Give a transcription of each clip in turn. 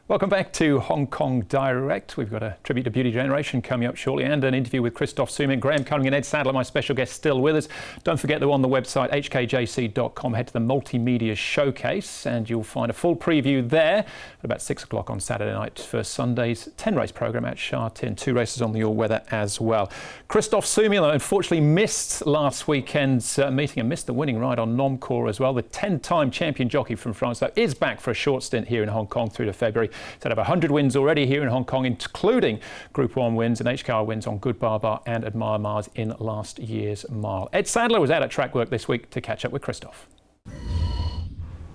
Welcome back to Hong Kong Direct. We've got a tribute to Beauty Generation coming up shortly and an interview with Christophe Souman, Graham Cunningham and Ed Sadler, my special guest, still with us. Don't forget they're on the website hkjc.com. Head to the Multimedia Showcase and you'll find a full preview there at about 6 o'clock on Saturday night for Sunday's 10-race programme at Sha Tin. 2 races on the all-weather as well. Christophe Soumillon unfortunately missed last weekend's meeting and missed the winning ride on Nomcore as well. The 10-time champion jockey from France though is back for a short stint here in Hong Kong through to February. He's had over 100 wins already here in Hong Kong, including Group 1 wins and HKR wins on Good Bar and Admire Mars in last year's mile. Ed Sadler was out at track work this week to catch up with Christophe.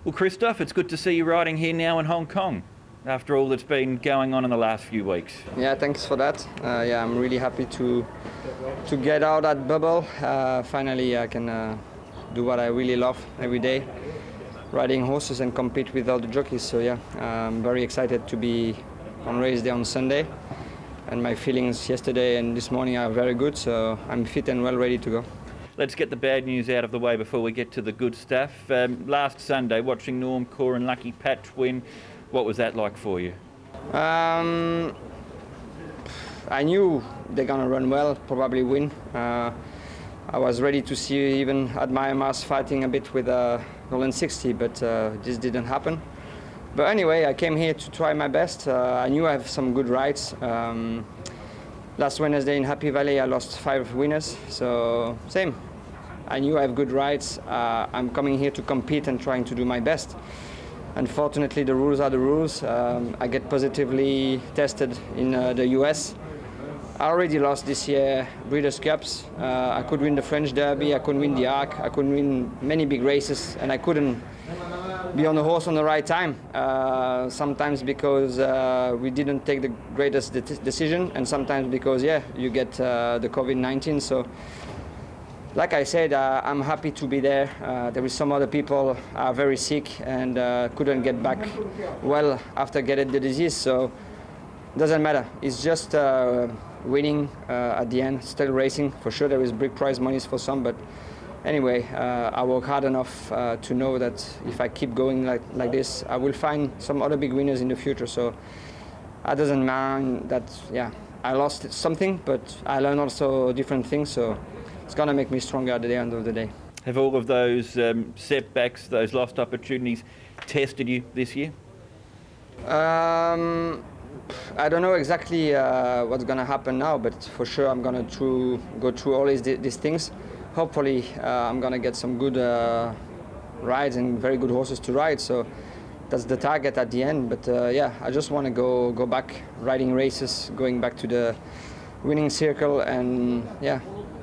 Well, Christophe, it's good to see you riding here now in Hong Kong after all that's been going on in the last few weeks. Yeah, thanks for that. I'm really happy to get out that bubble. Finally, I can do what I really love every day. Riding horses and compete with all the jockeys. So yeah, I'm very excited to be on race day on Sunday. And my feelings yesterday and this morning are very good, so I'm fit and well ready to go. Let's get the bad news out of the way before we get to the good stuff. Last Sunday, watching Nomcore and Lucky Patch win, what was that like for you? I knew they're gonna run well, probably win. I was ready to see even Admire Mars fighting a bit with Golden 60, but this didn't happen. But anyway, I came here to try my best. I knew I have some good rides. Last Wednesday in Happy Valley, I lost 5 winners, so same. I knew I have good rides. I'm coming here to compete and trying to do my best. Unfortunately, the rules are the rules. I get positively tested in the US. I already lost this year Breeders' Cups. I could win the French Derby, I couldn't win the Arc, I couldn't win many big races, and I couldn't be on the horse on the right time. Sometimes because we didn't take the greatest decision, and sometimes because, you get the COVID-19. So, like I said, I'm happy to be there. There is some other people are very sick and couldn't get back well after getting the disease. So, doesn't matter. It's just winning at the end, still racing. For sure there is big prize monies for some, but anyway, I work hard enough to know that if I keep going like this, I will find some other big winners in the future. So I doesn't mind that, I lost something, but I learned also different things, so it's gonna make me stronger at the end of the day. Have all of those setbacks, those lost opportunities tested you this year? I don't know exactly what's going to happen now, but for sure I'm going to go through all these things. Hopefully I'm going to get some good rides and very good horses to ride, so that's the target at the end. But I just want to go back riding races, going back to the winning circle and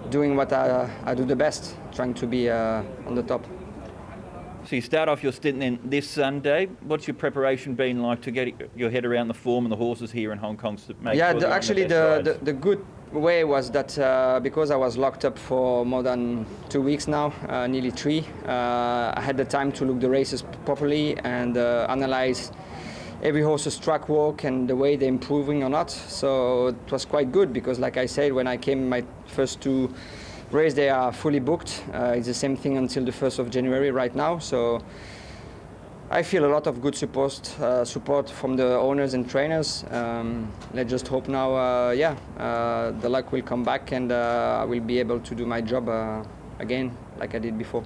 doing what I do the best, trying to be on the top. So you start off your stint then this Sunday. What's your preparation been like to get your head around the form and the horses here in Hong Kong to make sure the good way was that because I was locked up for more than 2 weeks now, nearly 3, I had the time to look the races properly and analyze every horse's track walk and the way they're improving or not. So it was quite good because, like I said, when I came my first 2 race, they are fully booked. It's the same thing until the 1st of January right now. So I feel a lot of good support from the owners and trainers. Let's just hope now, the luck will come back and I will be able to do my job again like I did before.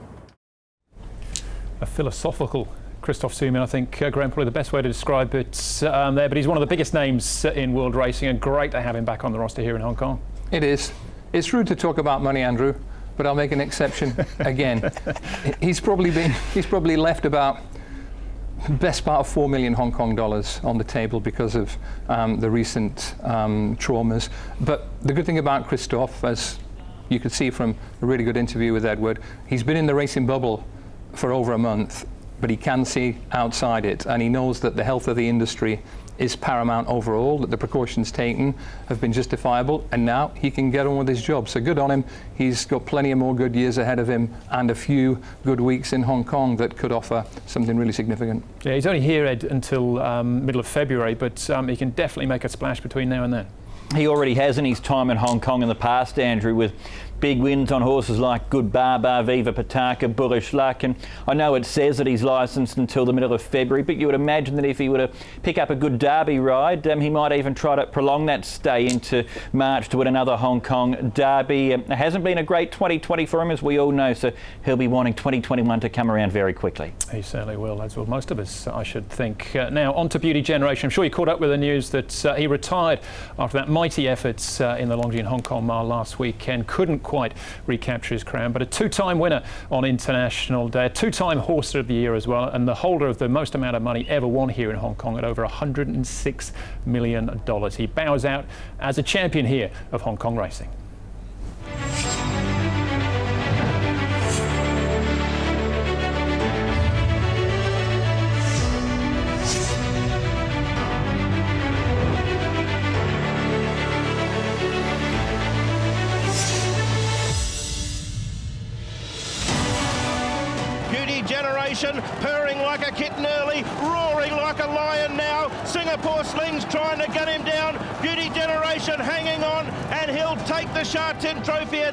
A philosophical Christophe Souman, I think, Graham, probably the best way to describe it there, but he's one of the biggest names in world racing and great to have him back on the roster here in Hong Kong. It is. It's rude to talk about money, Andrew, but I'll make an exception again. He's probably left about best part of 4 million Hong Kong dollars on the table because of the recent traumas. But the good thing about Christophe, as you could see from a really good interview with Edward, he's been in the racing bubble for over a month, but he can see outside it, and he knows that the health of the industry is paramount overall, that the precautions taken have been justifiable, and now he can get on with his job. So good on him. He's got plenty of more good years ahead of him and a few good weeks in Hong Kong that could offer something really significant. Yeah, he's only here, Ed, until middle of February, but he can definitely make a splash between now and then. He already has in his time in Hong Kong in the past, Andrew, with big wins on horses like Good Barbar, Viva Pataka, Bullish Luck, and I know it says that he's licensed until the middle of February, but you would imagine that if he were to pick up a good Derby ride, he might even try to prolong that stay into March to win another Hong Kong Derby. It hasn't been a great 2020 for him, as we all know, so he'll be wanting 2021 to come around very quickly. He certainly will, as will most of us, I should think. Now, on to Beauty Generation. I'm sure you caught up with the news that he retired after that mighty effort in the Longines Hong Kong Mile last weekend. Couldn't quite recapture his crown, but a two-time winner on International Day, a two-time Horse of the Year as well, and the holder of the most amount of money ever won here in Hong Kong at over $106 million. He bows out as a champion here of Hong Kong racing. Generation, purring like a kitten early, roaring like a lion now. Singapore Sling's trying to get him down. Beauty Generation hanging on, and he'll take the Sha Tin Trophy.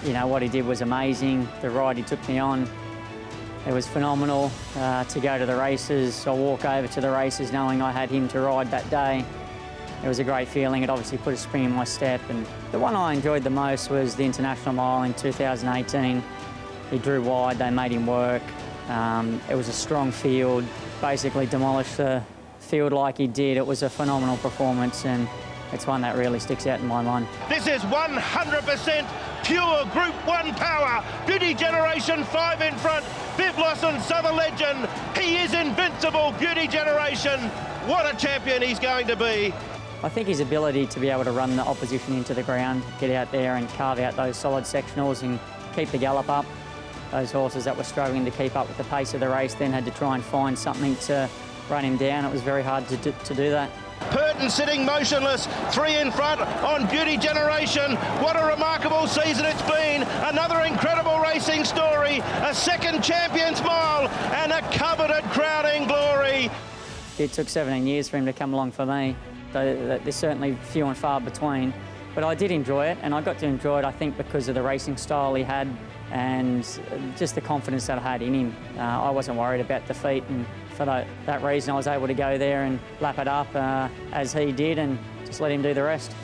You know, what he did was amazing. The ride he took me on, it was phenomenal. To go to the races, I walk over to the races knowing I had him to ride that day. It was a great feeling. It obviously put a spring in my step. And the one I enjoyed the most was the International Mile in 2018. He drew wide, they made him work. It was a strong field, basically demolished the field like he did. It was a phenomenal performance, and it's one that really sticks out in my mind. This is 100% pure Group 1 power. Beauty Generation 5 in front. Viv Lawson, Southern Legend. He is invincible, Beauty Generation. What a champion he's going to be. I think his ability to be able to run the opposition into the ground, get out there and carve out those solid sectionals and keep the gallop up. Those horses that were struggling to keep up with the pace of the race then had to try and find something to run him down. It was very hard to do that. Purton sitting motionless, 3 in front on Beauty Generation. What a remarkable season it's been. Another incredible racing story, a second Champions Mile and a coveted crowning glory. It took 17 years for him to come along for me. There's certainly few and far between, but I did enjoy it, and I got to enjoy it, I think, because of the racing style he had and just the confidence that I had in him. I wasn't worried about defeat, and for that reason I was able to go there and lap it up as he did and just let him do the rest.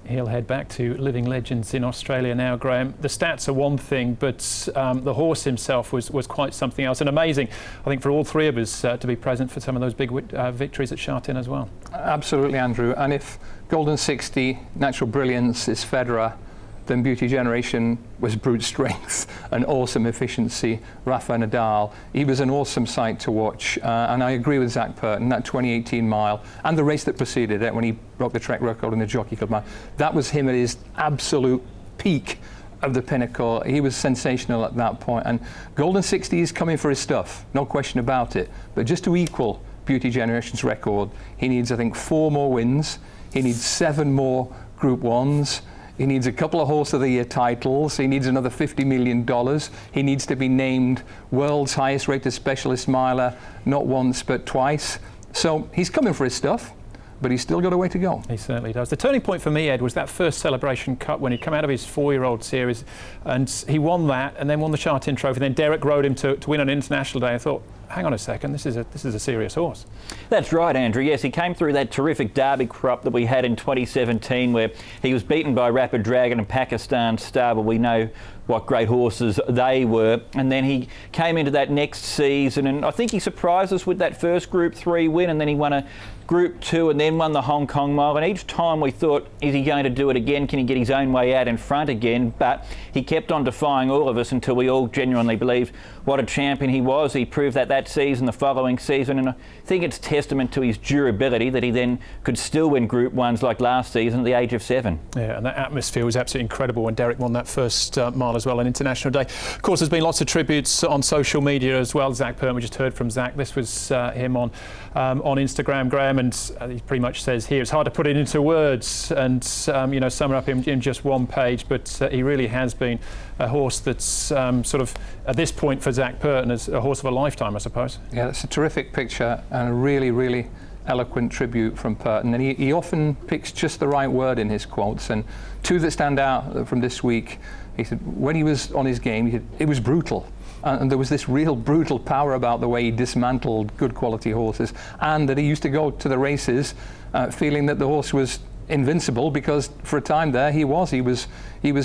He'll head back to Living Legends in Australia now, Graham. The stats are one thing, but the horse himself was quite something else, and amazing, I think, for all three of us to be present for some of those big victories at Sha Tin as well. Absolutely, Andrew. And if Golden 60, Natural Brilliance is Federer, then Beauty Generation was brute strength and awesome efficiency. Rafa Nadal, he was an awesome sight to watch. And I agree with Zac Purton, that 2018 mile and the race that preceded it when he broke the track record in the Jockey Club mile, that was him at his absolute peak of the pinnacle. He was sensational at that point. And Golden 60 is coming for his stuff, no question about it. But just to equal Beauty Generation's record, he needs, I think, 4 more wins. He needs 7 more Group 1s. He needs a couple of Horse of the Year titles. He needs another $50 million. He needs to be named world's highest rated specialist miler, not once but twice. So he's coming for his stuff, but he's still got a way to go. He certainly does. The turning point for me, Ed, was that first Celebration Cup when he'd come out of his 4-year-old series, and he won that and then won the Sha Tin Trophy. Then Derek rode him to win on International Day. I thought, hang on a second, this is a serious horse. That's right, Andrew. Yes, he came through that terrific Derby crop that we had in 2017 where he was beaten by Rapid Dragon and Pakistan Star, but we know what great horses they were. And then he came into that next season, and I think he surprised us with that first Group 3 win, and then he won a Group 2 and then won the Hong Kong Mile. And each time we thought, is he going to do it again? Can he get his own way out in front again? But he kept on defying all of us until we all genuinely believed what a champion he was. He proved that season, the following season, and I think it's testament to his durability that he then could still win Group 1s like last season at the age of 7. Yeah, and that atmosphere was absolutely incredible when Derek won that first mile as well on International Day. Of course, there's been lots of tributes on social media as well. Zac Purton, we just heard from Zac. This was him on Instagram, Graham, and he pretty much says here, it's hard to put it into words and sum it up in just one page, but he really has been a horse that's sort of, at this point for Zac Purton, is a horse of a lifetime, I suppose. Yeah, that's a terrific picture and a really, really eloquent tribute from Purton, and he often picks just the right word in his quotes. And two that stand out from this week, he said when he was on his game, he said, it was brutal. And there was this real brutal power about the way he dismantled good quality horses, and that he used to go to the races feeling that the horse was invincible, because for a time there he was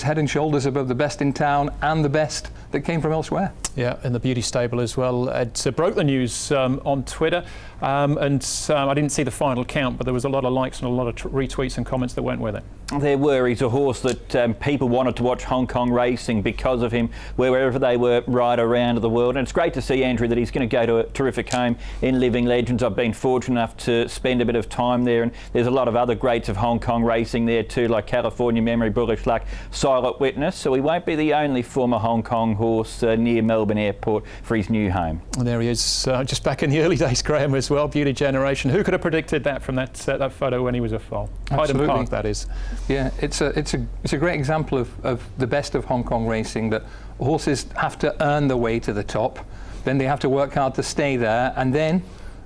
head and shoulders above the best in town and the best that came from elsewhere. Yeah, in the beauty stable as well. It broke the news on Twitter, and I didn't see the final count, but there was a lot of likes and a lot of retweets and comments that went with it. There were. He's a horse that people wanted to watch Hong Kong racing because of him, wherever they were right around the world. And it's great to see, Andrew, that he's going to go to a terrific home in Living Legends. I've been fortunate enough to spend a bit of time there, and there's a lot of other greats of Hong Kong racing there too, like California Memory, Bullish Luck, Silent Witness. So he won't be the only former Hong Kong horse near Melbourne Airport for his new home. And there he is, just back in the early days, Graham, as well. Beauty Generation. Who could have predicted that from that photo when he was a foal? Hyde Park, that is. Yeah, it's a great example of the best of Hong Kong racing, that horses have to earn their way to the top, then they have to work hard to stay there, and then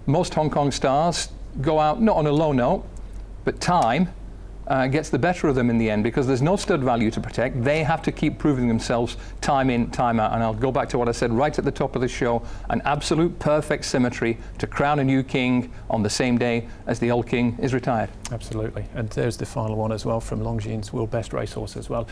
most Hong Kong stars go out not on a low note, but time gets the better of them in the end, because there's no stud value to protect. They have to keep proving themselves time in, time out. And I'll go back to what I said right at the top of the show, an absolute perfect symmetry to crown a new king on the same day as the old king is retired. Absolutely. And there's the final one as well from Longines, World Best Racehorse as well.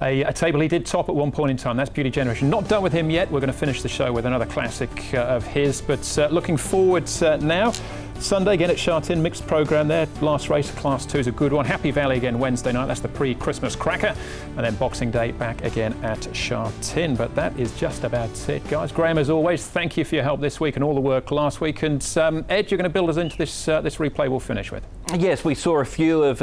A table he did top at one point in time. That's Beauty Generation. Not done with him yet. We're going to finish the show with another classic of his, but looking forward now. Sunday again at Sha Tin, mixed programme there. Last race, Class 2 is a good one. Happy Valley again Wednesday night, that's the pre-Christmas cracker. And then Boxing Day back again at Sha Tin. But that is just about it, guys. Graham, as always, thank you for your help this week and all the work last week. And Ed, you're going to build us into this replay we'll finish with. Yes, we saw a few of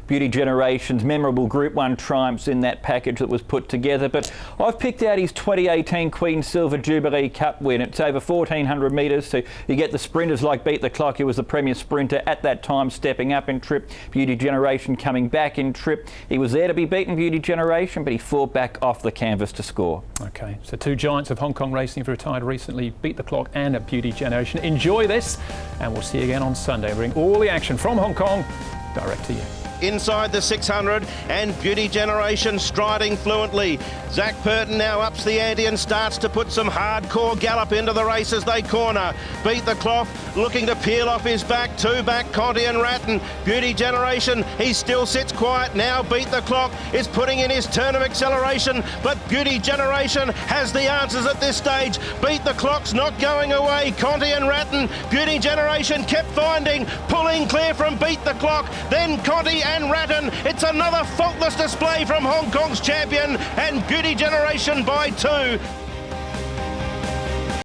Beauty Generation's memorable Group 1 triumphs in that package that was put together, but I've picked out his 2018 Queen Silver Jubilee Cup win. It's over 1,400 metres, so you get the sprinters like Beat the Clock, who was the premier sprinter at that time, stepping up in trip. Beauty Generation coming back in trip. He was there to be beaten, Beauty Generation, but he fought back off the canvas to score. OK, so two giants of Hong Kong racing have retired recently, Beat the Clock and a Beauty Generation. Enjoy this, and we'll see you again on Sunday. Bring all the action from Hong Kong direct to you. Inside the 600, and Beauty Generation striding fluently. Zac Purton now ups the ante and starts to put some hardcore gallop into the race as they corner. Beat the Clock looking to peel off his back. Two back, Conti and Ratton. Beauty Generation, he still sits quiet now. Beat the Clock is putting in his turn of acceleration, but Beauty Generation has the answers at this stage. Beat the Clock's not going away. Conti and Ratton. Beauty Generation kept finding, pulling clear from Beat the Clock. Then Conti and Ratton. It's another faultless display from Hong Kong's champion, and Beauty Generation by 2.